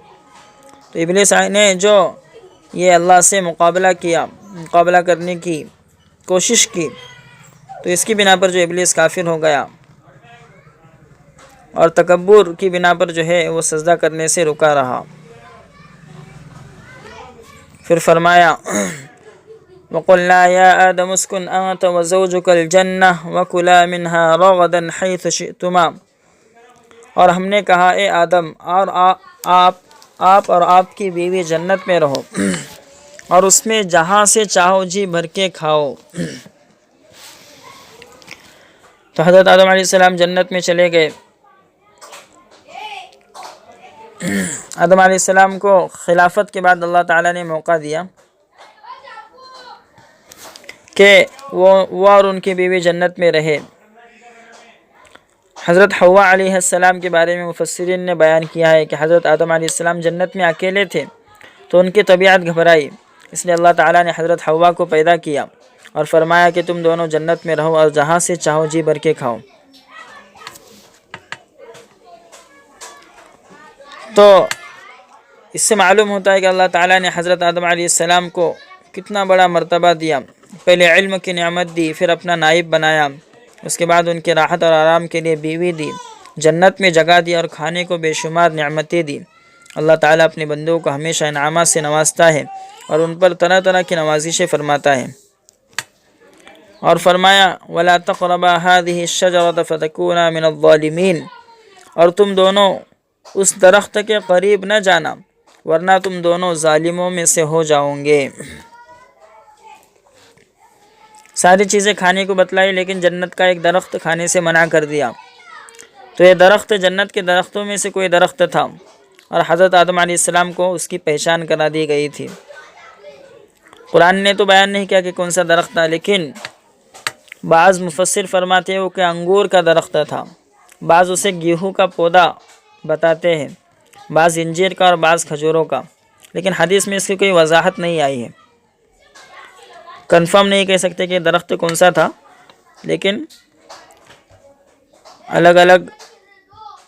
تو ابلیس نے جو یہ اللہ سے مقابلہ کرنے کی کوشش کی، تو اس کی بنا پر جو ابلیس کافر ہو گیا، اور تکبر کی بنا پر جو ہے وہ سجدہ کرنے سے رکا رہا۔ پھر فرمایا وَقُلْنَا يَا آدَمُ اسْكُنْ أَنْتَ وَزَوْجُكَ الْجَنَّةَ وَكُلَا مِنْهَا رَغَدًا حَيْثُ شِئْتُمَا، اور ہم نے کہا اے آدم، اور آپ اور آپ کی بیوی جنت میں رہو اور اس میں جہاں سے چاہو جی بھر کے کھاؤ۔ تو حضرت آدم علیہ السلام جنت میں چلے گئے۔ آدم علیہ السلام کو خلافت کے بعد اللہ تعالیٰ نے موقع دیا کہ وہ اور ان کی بیوی جنت میں رہے۔ حضرت حوا علیہ السلام کے بارے میں مفسرین نے بیان کیا ہے کہ حضرت آدم علیہ السلام جنت میں اکیلے تھے تو ان کی طبیعت گھبرائی، اس لیے اللہ تعالیٰ نے حضرت حوا کو پیدا کیا اور فرمایا کہ تم دونوں جنت میں رہو اور جہاں سے چاہو جی بھر کے کھاؤ۔ تو اس سے معلوم ہوتا ہے کہ اللہ تعالیٰ نے حضرت آدم علیہ السلام کو کتنا بڑا مرتبہ دیا، پہلے علم کی نعمت دی، پھر اپنا نائب بنایا، اس کے بعد ان کے راحت اور آرام کے لیے بیوی دی، جنت میں جگہ دی اور کھانے کو بے شمار نعمتیں دی۔ اللہ تعالیٰ اپنے بندوں کو ہمیشہ انعامات سے نوازتا ہے اور ان پر طرح طرح کی نوازشیں فرماتا ہے، اور فرمایا وَلَا تَقْرَبَا هَذِهِ الشَّجَرَةَ فَتَكُونَا مِنَ الظَّالِمِينَ، اور تم دونوں اس درخت کے قریب نہ جانا ورنہ تم دونوں ظالموں میں سے ہو جاؤ گے۔ ساری چیزیں کھانے کو بتلائی لیکن جنت کا ایک درخت کھانے سے منع کر دیا، تو یہ درخت جنت کے درختوں میں سے کوئی درخت تھا، اور حضرت آدم علیہ السلام کو اس کی پہچان کرا دی گئی تھی۔ قرآن نے تو بیان نہیں کیا کہ کون سا درخت تھا، لیکن بعض مفسر فرماتے ہیں کہ انگور کا درخت تھا، بعض اسے گیہوں کا پودا بتاتے ہیں، بعض انجیر کا اور بعض کھجوروں کا، لیکن حدیث میں اس کی کوئی وضاحت نہیں آئی ہے، کنفرم نہیں کہہ سکتے کہ درخت کون سا تھا، لیکن الگ الگ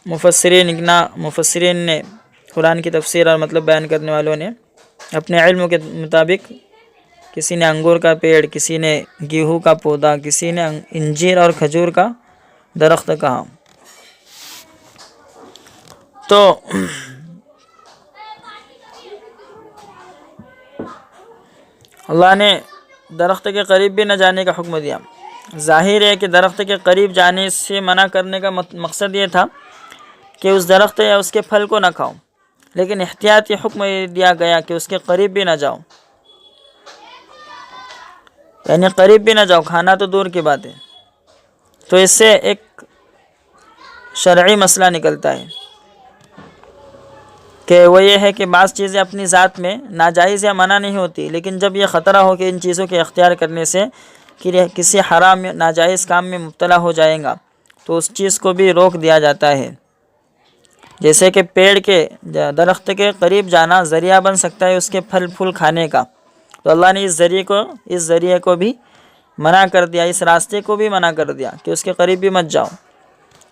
مفسرین نے قرآن کی تفسیر اور مطلب بیان کرنے والوں نے اپنے علم کے مطابق کسی نے انگور کا پیڑ، کسی نے گیہوں کا پودا، کسی نے انجیر اور کھجور کا درخت کہا۔ تو اللہ نے درخت کے قریب بھی نہ جانے کا حکم دیا۔ ظاہر ہے کہ درخت کے قریب جانے سے منع کرنے کا مقصد یہ تھا کہ اس درخت یا اس کے پھل کو نہ کھاؤ، لیکن احتیاطی حکم دیا گیا کہ اس کے قریب بھی نہ جاؤ۔ یعنی قریب بھی نہ جاؤ، کھانا تو دور کی بات ہے۔ تو اس سے ایک شرعی مسئلہ نکلتا ہے کہ وہ یہ ہے کہ بعض چیزیں اپنی ذات میں ناجائز یا منع نہیں ہوتی، لیکن جب یہ خطرہ ہو کہ ان چیزوں کے اختیار کرنے سے کسی حرام یا ناجائز کام میں مبتلا ہو جائیں گا تو اس چیز کو بھی روک دیا جاتا ہے۔ جیسے کہ پیڑ کے درخت کے قریب جانا ذریعہ بن سکتا ہے اس کے پھل پھول کھانے کا، تو اللہ نے اس ذریعے کو بھی منع کر دیا، اس راستے کو بھی منع کر دیا کہ اس کے قریب بھی مت جاؤ،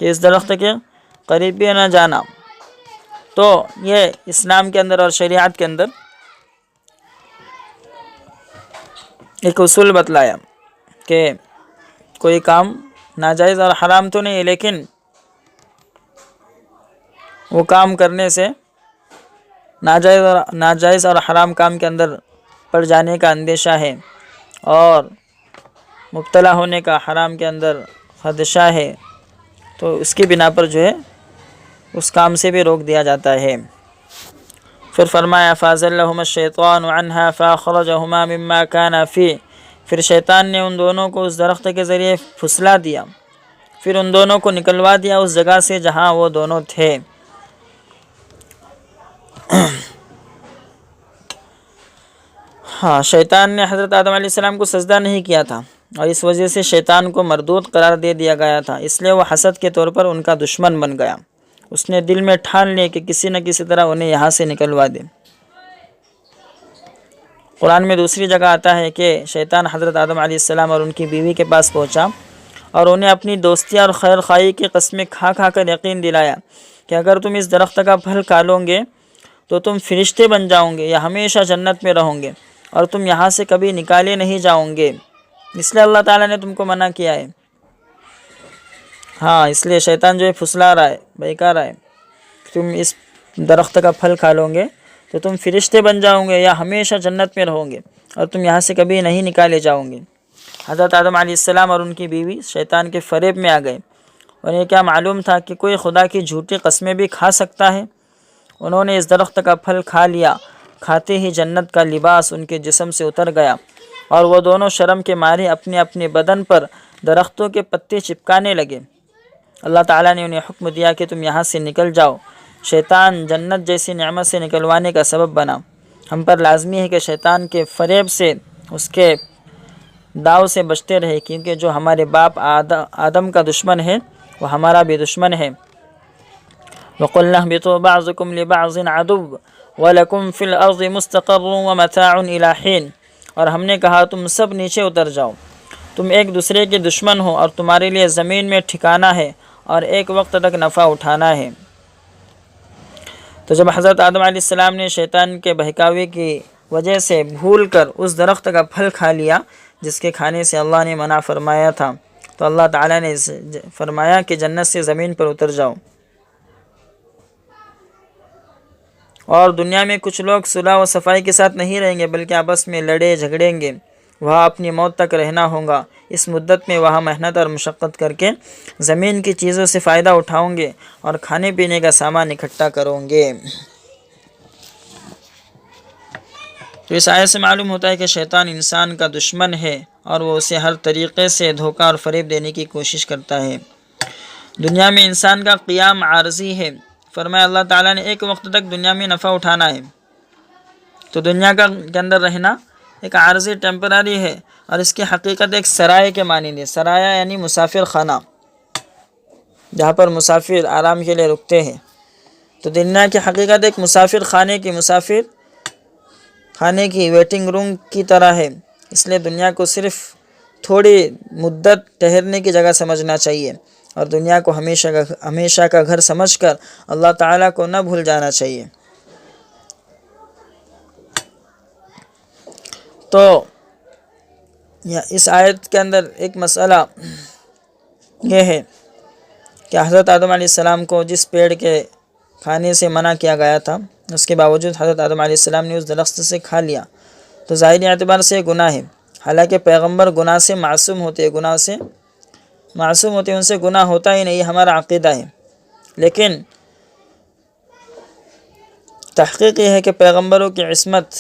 کہ اس درخت کے قریب بھی نہ جانا۔ تو یہ اسلام کے اندر اور شریعت کے اندر ایک اصول بتلایا کہ کوئی کام ناجائز اور حرام تو نہیں ہے، لیکن وہ کام کرنے سے ناجائز اور حرام کام کے اندر پڑ جانے کا اندیشہ ہے اور مبتلا ہونے کا حرام کے اندر خدشہ ہے، تو اس کی بنا پر جو ہے اس کام سے بھی روک دیا جاتا ہے۔ پھر فرمایا فَأَزَلَّهُمَا الشَّيْطَانُ عَنْهَا فَأَخْرَجَهُمَا مِمَّا كَانَ فِيهِ، پھر شیطان نے ان دونوں کو اس درخت کے ذریعے پھسلا دیا، پھر ان دونوں کو نکلوا دیا اس جگہ سے جہاں وہ دونوں تھے۔ ہاں، شیطان نے حضرت آدم علیہ السلام کو سجدہ نہیں کیا تھا اور اس وجہ سے شیطان کو مردود قرار دے دیا گیا تھا، اس لیے وہ حسد کے طور پر ان کا دشمن بن گیا۔ اس نے دل میں ٹھان لیا کہ کسی نہ کسی طرح انہیں یہاں سے نکلوا دے۔ قرآن میں دوسری جگہ آتا ہے کہ شیطان حضرت آدم علیہ السلام اور ان کی بیوی کے پاس پہنچا اور انہیں اپنی دوستی اور خیر خواہی کی قسمیں کھا کھا کر یقین دلایا کہ اگر تم اس درخت کا پھل کھا لو گے تو تم فرشتے بن جاؤ گے یا ہمیشہ جنت میں رہو گے اور تم یہاں سے کبھی نکالے نہیں جاؤ گے، اس لیے اللہ تعالیٰ نے تم کو منع کیا ہے۔ ہاں، اس لیے شیطان جو ہے پھسلا رہا ہے، بہکا رہا ہے، تم اس درخت کا پھل کھا لو گے تو تم فرشتے بن جاؤ گے یا ہمیشہ جنت میں رہو گے اور تم یہاں سے کبھی نہیں نکالے جاؤ گے۔ حضرت آدم علیہ السلام اور ان کی بیوی شیطان کے فریب میں آ گئے۔ انہیں کیا معلوم تھا کہ کوئی خدا کی جھوٹی قسمیں بھی کھا سکتا ہے؟ انہوں نے اس درخت کا پھل کھا لیا، کھاتے ہی جنت کا لباس ان کے جسم سے اتر گیا اور وہ دونوں شرم کے مارے اپنے اپنے بدن پر درختوں کے پتے چپکانے لگے۔ اللہ تعالیٰ نے انہیں حکم دیا کہ تم یہاں سے نکل جاؤ۔ شیطان جنت جیسی نعمت سے نکلوانے کا سبب بنا۔ ہم پر لازمی ہے کہ شیطان کے فریب سے، اس کے داؤ سے بچتے رہے، کیونکہ جو ہمارے باپ آدم کا دشمن ہے وہ ہمارا بھی دشمن ہے۔ وَقُلْنَا اهْبِطُوا بَعْضُكُمْ لِبَعْضٍ عَدُوٌّ وَلَكُمْ فِي الْأَرْضِ مُسْتَقَرٌّ وَمَتَاعٌ إِلَىٰ حِينٍ، اور ہم نے کہا تم سب نیچے اتر جاؤ، تم ایک دوسرے کے دشمن ہو اور تمہارے لیے زمین میں ٹھکانہ ہے اور ایک وقت تک نفع اٹھانا ہے۔ تو جب حضرت آدم علیہ السلام نے شیطان کے بہکاوے کی وجہ سے بھول کر اس درخت کا پھل کھا لیا جس کے کھانے سے اللہ نے منع فرمایا تھا، تو اللہ تعالیٰ نے فرمایا کہ جنت سے زمین پر اتر جاؤ۔ اور دنیا میں کچھ لوگ صلح و صفائی کے ساتھ نہیں رہیں گے بلکہ آپس میں لڑے جھگڑیں گے، وہاں اپنی موت تک رہنا ہوگا۔ اس مدت میں وہاں محنت اور مشقت کر کے زمین کی چیزوں سے فائدہ اٹھاؤں گے اور کھانے پینے کا سامان اکٹھا کروں گے۔ تو اس آیت سے معلوم ہوتا ہے کہ شیطان انسان کا دشمن ہے اور وہ اسے ہر طریقے سے دھوکہ اور فریب دینے کی کوشش کرتا ہے۔ دنیا میں انسان کا قیام عارضی ہے۔ فرمایا اللہ تعالیٰ نے ایک وقت تک دنیا میں نفع اٹھانا ہے، تو دنیا کے اندر رہنا ایک عارضی ٹیمپراری ہے، اور اس کی حقیقت ایک سرائے کے مانند ہے۔ سرایہ یعنی مسافر خانہ، جہاں پر مسافر آرام کے لیے رکتے ہیں۔ تو دنیا کی حقیقت ایک مسافر خانے کی ویٹنگ روم کی طرح ہے، اس لیے دنیا کو صرف تھوڑی مدت ٹھہرنے کی جگہ سمجھنا چاہیے اور دنیا کو ہمیشہ کا گھر سمجھ کر اللہ تعالیٰ کو نہ بھول جانا چاہیے۔ تو اس آیت کے اندر ایک مسئلہ یہ ہے کہ حضرت آدم علیہ السلام کو جس پیڑ کے کھانے سے منع کیا گیا تھا اس کے باوجود حضرت آدم علیہ السلام نے اس درخت سے کھا لیا، تو ظاہری اعتبار سے گناہ ہے۔ حالانکہ پیغمبر گناہ سے معصوم ہوتے ان سے گناہ ہوتا ہی نہیں، یہ ہمارا عقیدہ ہے۔ لیکن تحقیق یہ ہے کہ پیغمبروں کی عصمت،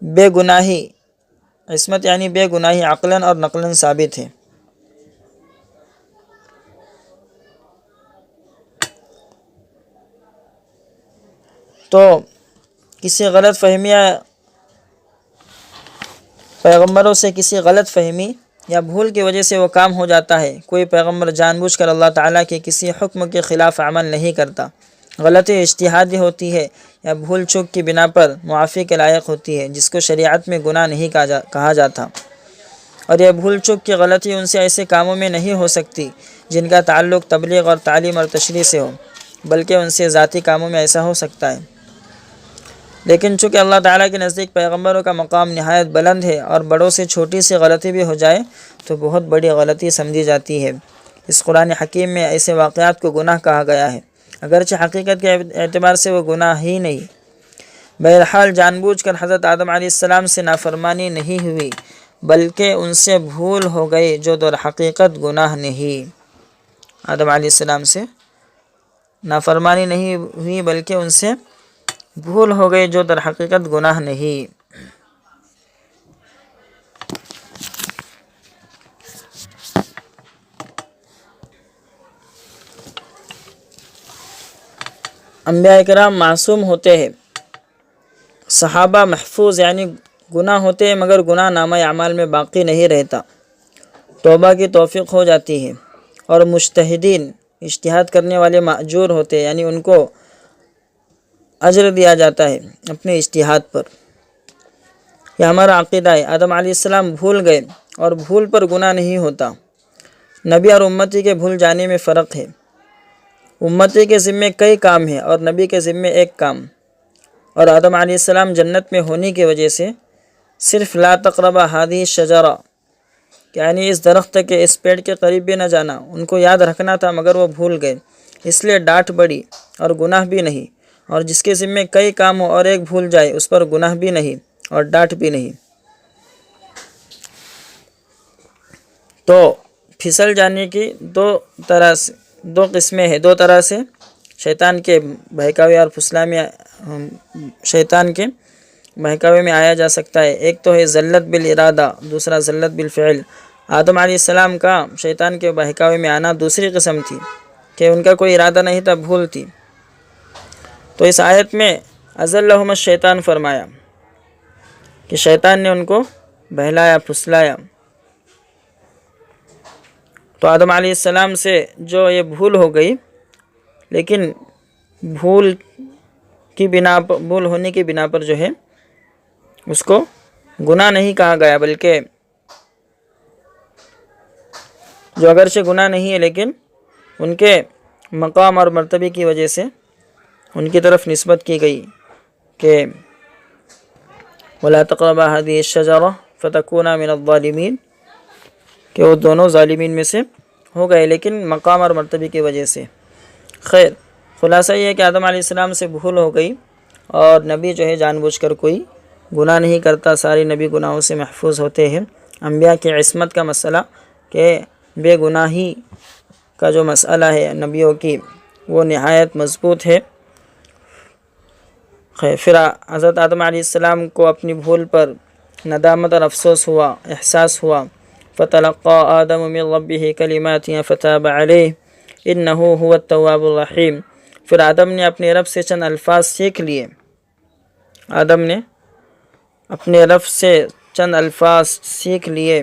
بے گناہی عصمت یعنی بے گناہی عقلاً اور نقلاً ثابت ہے۔ تو کسی غلط فہمی یا پیغمبروں سے کسی غلط فہمی یا بھول کی وجہ سے وہ کام ہو جاتا ہے۔ کوئی پیغمبر جان بوجھ کر اللہ تعالیٰ کے کسی حکم کے خلاف عمل نہیں کرتا۔ غلطی اجتہادی ہوتی ہے یا بھول چوک کی بنا پر معافی کے لائق ہوتی ہے، جس کو شریعت میں گناہ نہیں کہا جاتا، اور یہ بھول چوک کی غلطی ان سے ایسے کاموں میں نہیں ہو سکتی جن کا تعلق تبلیغ اور تعلیم اور تشریح سے ہو، بلکہ ان سے ذاتی کاموں میں ایسا ہو سکتا ہے۔ لیکن چونکہ اللہ تعالیٰ کے نزدیک پیغمبروں کا مقام نہایت بلند ہے اور بڑوں سے چھوٹی سی غلطی بھی ہو جائے تو بہت بڑی غلطی سمجھی جاتی ہے۔ اس قرآن حکیم میں ایسے واقعات کو گناہ کہا گیا ہے، اگرچہ حقیقت کے اعتبار سے وہ گناہ ہی نہیں۔ بہرحال جان بوجھ کر حضرت آدم علیہ السلام سے نافرمانی نہیں ہوئی، بلکہ ان سے بھول ہو گئی جو در حقیقت گناہ نہیں۔ آدم علیہ السلام سے نافرمانی نہیں ہوئی بلکہ ان سے بھول ہو گئی جو در حقیقت گناہ نہیں۔ انبیاء کرام معصوم ہوتے ہیں، صحابہ محفوظ یعنی گناہ ہوتے ہیں مگر گناہ نامہ اعمال میں باقی نہیں رہتا، توبہ کی توفیق ہو جاتی ہے، اور مجتہدین اجتہاد کرنے والے مأجور ہوتے ہیں یعنی ان کو اجر دیا جاتا ہے اپنے اجتہاد پر۔ یہ ہمارا عقیدہ ہے۔ آدم علیہ السلام بھول گئے اور بھول پر گناہ نہیں ہوتا۔ نبی اور امتی کے بھول جانے میں فرق ہے۔ امتی کے ذمے کئی کام ہیں اور نبی کے ذمے ایک کام، اور آدم علیہ السلام جنت میں ہونے کی وجہ سے صرف لا تقربا هذه الشجرہ یعنی اس درخت کے اس پیڑ کے قریب بھی نہ جانا ان کو یاد رکھنا تھا، مگر وہ بھول گئے، اس لیے ڈانٹ پڑی اور گناہ بھی نہیں۔ اور جس کے ذمے کئی کام ہو اور ایک بھول جائے اس پر گناہ بھی نہیں اور ڈانٹ بھی نہیں۔ تو پھسل جانے کی دو قسمیں ہیں، دو طرح سے شیطان کے بہکاوے اور پھسلانے شیطان کے بہکاوے میں آیا جا سکتا ہے۔ ایک تو ہے ذلت بالارادہ، دوسرا ذلت بالفعل۔ آدم علیہ السلام کا شیطان کے بہکاوے میں آنا دوسری قسم تھی کہ ان کا کوئی ارادہ نہیں تھا، بھول تھی۔ تو اس آیت میں اضلہم الشیطان فرمایا کہ شیطان نے ان کو بہلایا، پھسلایا۔ تو آدم علیہ السلام سے جو یہ بھول ہو گئی، لیکن بھول ہونے کی بنا پر جو ہے اس کو گناہ نہیں کہا گیا، بلکہ جو اگرچہ گناہ نہیں ہے لیکن ان کے مقام اور مرتبے کی وجہ سے ان کی طرف نسبت کی گئی کہ وَلَا تَقْرَبَا هَذِهِ الشَّجَرَةَ فَتَكُونَا مِنَ الظَّالِمِينَ کہ وہ دونوں ظالمین میں سے ہو گئے، لیکن مقام اور مرتبے کی وجہ سے۔ خیر، خلاصہ یہ ہے کہ آدم علیہ السلام سے بھول ہو گئی، اور نبی جو ہے جان بوجھ کر کوئی گناہ نہیں کرتا، سارے نبی گناہوں سے محفوظ ہوتے ہیں۔ انبیاء کی عصمت کا مسئلہ کہ بے گناہی کا جو مسئلہ ہے نبیوں کی وہ نہایت مضبوط ہے۔ پھر حضرت آدم علیہ السلام کو اپنی بھول پر ندامت اور افسوس ہوا، احساس ہوا۔ فَتَلَقَّى آدَمُ مِن رَبِّهِ كَلِمَاتٍ فَتَابَ عَلَيْهِ إِنَّهُ هُوَ التَّوَّابُ الرَّحِيمُ۔ پھر آدم نے اپنے رب سے چند الفاظ سیکھ لیے، آدم نے اپنے رب سے چند الفاظ سیکھ لیے۔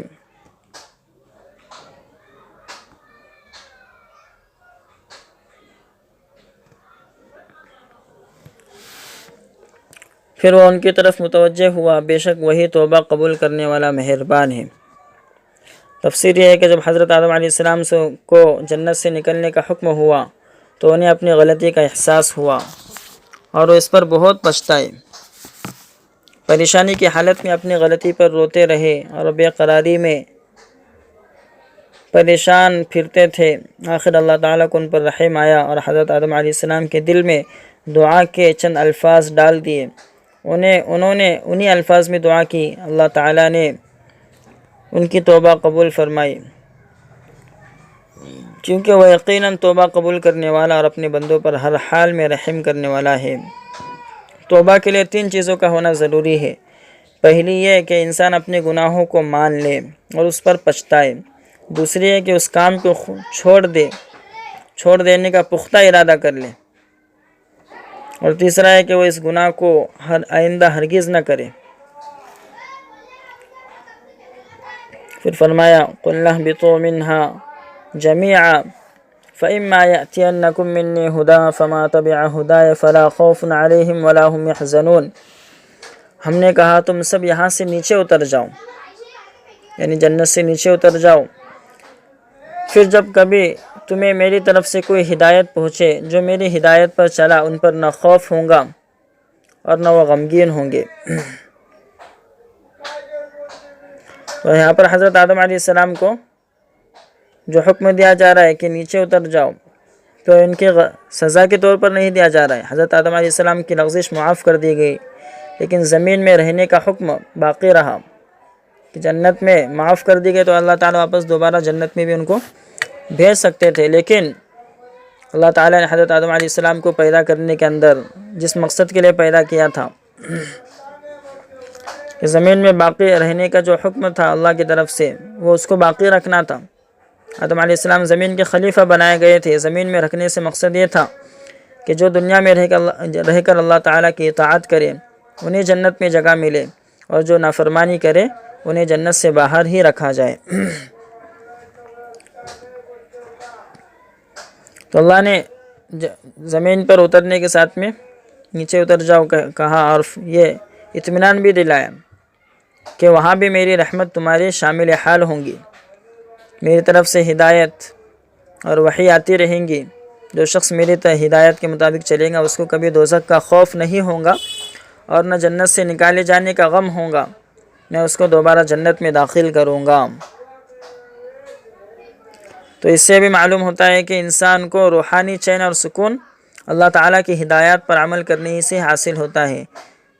پھر وہ ان کی طرف متوجہ ہوا، بے شک وہی توبہ قبول کرنے والا مہربان ہے۔ تفسیر یہ ہے کہ جب حضرت آدم علیہ السلام کو جنت سے نکلنے کا حکم ہوا تو انہیں اپنی غلطی کا احساس ہوا اور وہ اس پر بہت پچھتائے، پریشانی کی حالت میں اپنی غلطی پر روتے رہے اور بے قراری میں پریشان پھرتے تھے۔ آخر اللہ تعالیٰ کو ان پر رحم آیا اور حضرت آدم علیہ السلام کے دل میں دعا کے چند الفاظ ڈال دیے۔ انہوں نے انہی الفاظ میں دعا کی، اللہ تعالیٰ نے ان کی توبہ قبول فرمائی، کیونکہ وہ یقیناً توبہ قبول کرنے والا اور اپنے بندوں پر ہر حال میں رحم کرنے والا ہے۔ توبہ کے لیے 3 چیزوں کا ہونا ضروری ہے۔ پہلی یہ کہ انسان اپنے گناہوں کو مان لے اور اس پر پچھتائے، دوسری ہے کہ اس کام کو چھوڑ دینے کا پختہ ارادہ کر لے، اور تیسرا ہے کہ وہ اس گناہ کو آئندہ ہرگز نہ کرے۔ پھر فرمایا قُلْ اهْبِطُوا مِنْهَا جَمِيعًا فَإِمَّا يَأْتِيَنَّكُم مِّنِّي هُدًى فَمَا تَبِعَ هُدَايَ فَلَا خَوْفٌ عَلَيْهِمْ وَلَا هُمْ يَحْزَنُونَ۔ ہم نے کہا تم سب یہاں سے نیچے اتر جاؤ، یعنی جنت سے نیچے اتر جاؤ، پھر جب کبھی تمہیں میری طرف سے کوئی ہدایت پہنچے، جو میری ہدایت پر چلا ان پر نہ خوف ہوگا اور نہ وہ غمگین ہوں گے۔ تو یہاں پر حضرت آدم علیہ السلام کو جو حکم دیا جا رہا ہے کہ نیچے اتر جاؤ، تو ان کی سزا کے طور پر نہیں دیا جا رہا ہے۔ حضرت آدم علیہ السلام کی لغزش معاف کر دی گئی، لیکن زمین میں رہنے کا حکم باقی رہا کہ جنت میں معاف کر دی گئی تو اللہ تعالیٰ واپس دوبارہ جنت میں بھی ان کو بھیج سکتے تھے، لیکن اللہ تعالیٰ نے حضرت آدم علیہ السلام کو پیدا کرنے کے اندر جس مقصد کے لیے پیدا کیا تھا کہ زمین میں باقی رہنے کا جو حکم تھا اللہ کی طرف سے، وہ اس کو باقی رکھنا تھا۔ آدم علیہ السلام زمین کے خلیفہ بنائے گئے تھے۔ زمین میں رکھنے سے مقصد یہ تھا کہ جو دنیا میں رہ کر اللہ تعالیٰ کی اطاعت کرے انہیں جنت میں جگہ ملے، اور جو نافرمانی کرے انہیں جنت سے باہر ہی رکھا جائے۔ تو اللہ نے زمین پر اترنے کے ساتھ میں نیچے اتر جاؤ کہا، اور یہ اطمینان بھی دلایا کہ وہاں بھی میری رحمت تمہارے شامل حال ہوں گی، میری طرف سے ہدایت اور وحی آتی رہیں گی۔ جو شخص میری ہدایت کے مطابق چلے گا اس کو کبھی دوزخ کا خوف نہیں ہوگا، اور نہ جنت سے نکالے جانے کا غم ہوگا، میں اس کو دوبارہ جنت میں داخل کروں گا۔ تو اس سے بھی معلوم ہوتا ہے کہ انسان کو روحانی چین اور سکون اللہ تعالیٰ کی ہدایات پر عمل کرنے ہی سے حاصل ہوتا ہے۔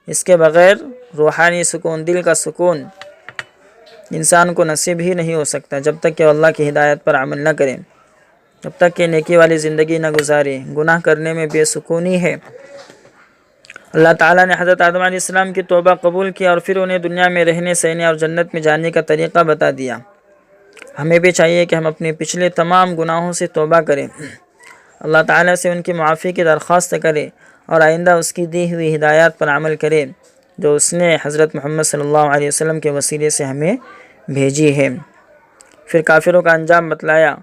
اس کے بغیر روحانی سکون، دل کا سکون انسان کو نصیب ہی نہیں ہو سکتا جب تک کہ اللہ کی ہدایت پر عمل نہ کرے، جب تک کہ نیکی والی زندگی نہ گزارے۔ گناہ کرنے میں بے سکونی ہے۔ اللہ تعالیٰ نے حضرت آدم علیہ السلام کی توبہ قبول کیا، اور پھر انہیں دنیا میں رہنے سہنے اور جنت میں جانے کا طریقہ بتا دیا۔ ہمیں بھی چاہیے کہ ہم اپنے پچھلے تمام گناہوں سے توبہ کریں، اللہ تعالیٰ سے ان کی معافی کی درخواست کریں، اور آئندہ اس کی دی ہوئی ہدایات پر عمل کریں جو اس نے حضرت محمد صلی اللہ علیہ وسلم کے وسیلے سے ہمیں بھیجی ہے۔ پھر کافروں کا انجام بتلایا،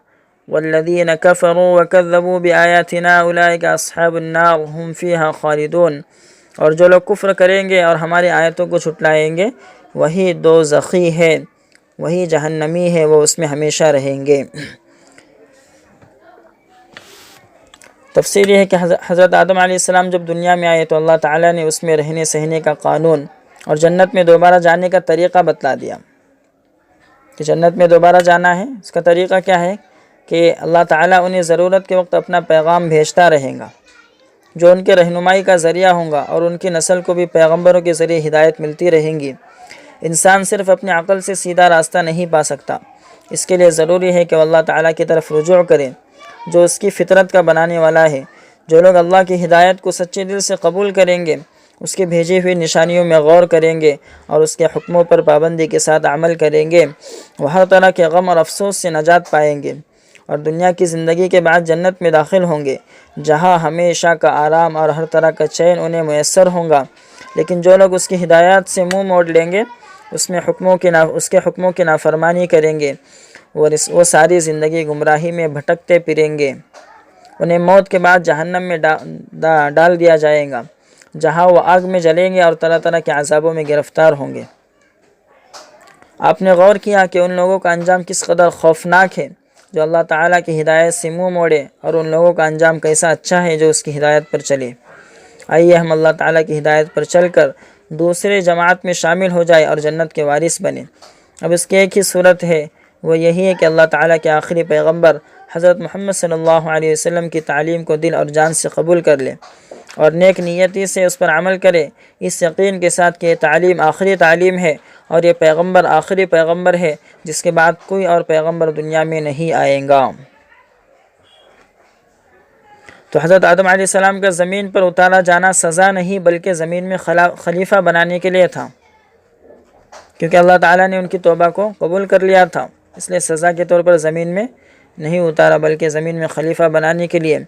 والذین کفروا وکذبوا بآیاتنا اولئک اصحاب النار هم فیہا خالدون۔ اور جو لوگ کفر کریں گے اور ہماری آیتوں کو جھٹلائیں گے وہی دوزخی ہے، وہی جہنمی ہے، وہ اس میں ہمیشہ رہیں گے۔ تفسیر یہ ہے کہ حضرت آدم علیہ السلام جب دنیا میں آئے تو اللہ تعالیٰ نے اس میں رہنے سہنے کا قانون اور جنت میں دوبارہ جانے کا طریقہ بتلا دیا کہ جنت میں دوبارہ جانا ہے۔ اس کا طریقہ کیا ہے کہ اللہ تعالیٰ انہیں ضرورت کے وقت اپنا پیغام بھیجتا رہے گا جو ان کے رہنمائی کا ذریعہ ہوگا، اور ان کی نسل کو بھی پیغمبروں کے ذریعے ہدایت ملتی رہیں گی۔ انسان صرف اپنے عقل سے سیدھا راستہ نہیں پا سکتا، اس کے لیے ضروری ہے کہ وہ اللہ تعالیٰ کی طرف رجوع کرے جو اس کی فطرت کا بنانے والا ہے۔ جو لوگ اللہ کی ہدایت کو سچے دل سے قبول کریں گے، اس کے بھیجی ہوئی نشانیوں میں غور کریں گے اور اس کے حکموں پر پابندی کے ساتھ عمل کریں گے، وہ ہر طرح کے غم اور افسوس سے نجات پائیں گے، اور دنیا کی زندگی کے بعد جنت میں داخل ہوں گے جہاں ہمیشہ کا آرام اور ہر طرح کا چین انہیں میسر ہوگا۔ لیکن جو لوگ اس کی ہدایات سے منہ موڑ لیں گے، اس کے حکموں کی نافرمانی کریں گے، وہ ساری زندگی گمراہی میں بھٹکتے پھریں گے۔ انہیں موت کے بعد جہنم میں ڈال دیا جائے گا جہاں وہ آگ میں جلیں گے اور طرح طرح کے عذابوں میں گرفتار ہوں گے۔ آپ نے غور کیا کہ ان لوگوں کا انجام کس قدر خوفناک ہے جو اللہ تعالیٰ کی ہدایت سے منہ موڑے، اور ان لوگوں کا انجام کیسا اچھا ہے جو اس کی ہدایت پر چلے۔ آئیے ہم اللہ تعالیٰ کی ہدایت پر چل کر دوسرے جماعت میں شامل ہو جائے اور جنت کے وارث بنے۔ اب اس کی ایک ہی صورت ہے، وہ یہی ہے کہ اللہ تعالیٰ کے آخری پیغمبر حضرت محمد صلی اللہ علیہ وسلم کی تعلیم کو دل اور جان سے قبول کر لے اور نیک نیتی سے اس پر عمل کرے، اس یقین کے ساتھ کہ یہ تعلیم آخری تعلیم ہے اور یہ پیغمبر آخری پیغمبر ہے جس کے بعد کوئی اور پیغمبر دنیا میں نہیں آئے گا۔ تو حضرت آدم علیہ السلام کا زمین پر اتارا جانا سزا نہیں بلکہ زمین میں خلیفہ بنانے کے لیے تھا۔ کیونکہ اللہ تعالیٰ نے ان کی توبہ کو قبول کر لیا تھا، اس لیے سزا کے طور پر زمین میں نہیں اتارا، بلکہ زمین میں خلیفہ بنانے کے لیے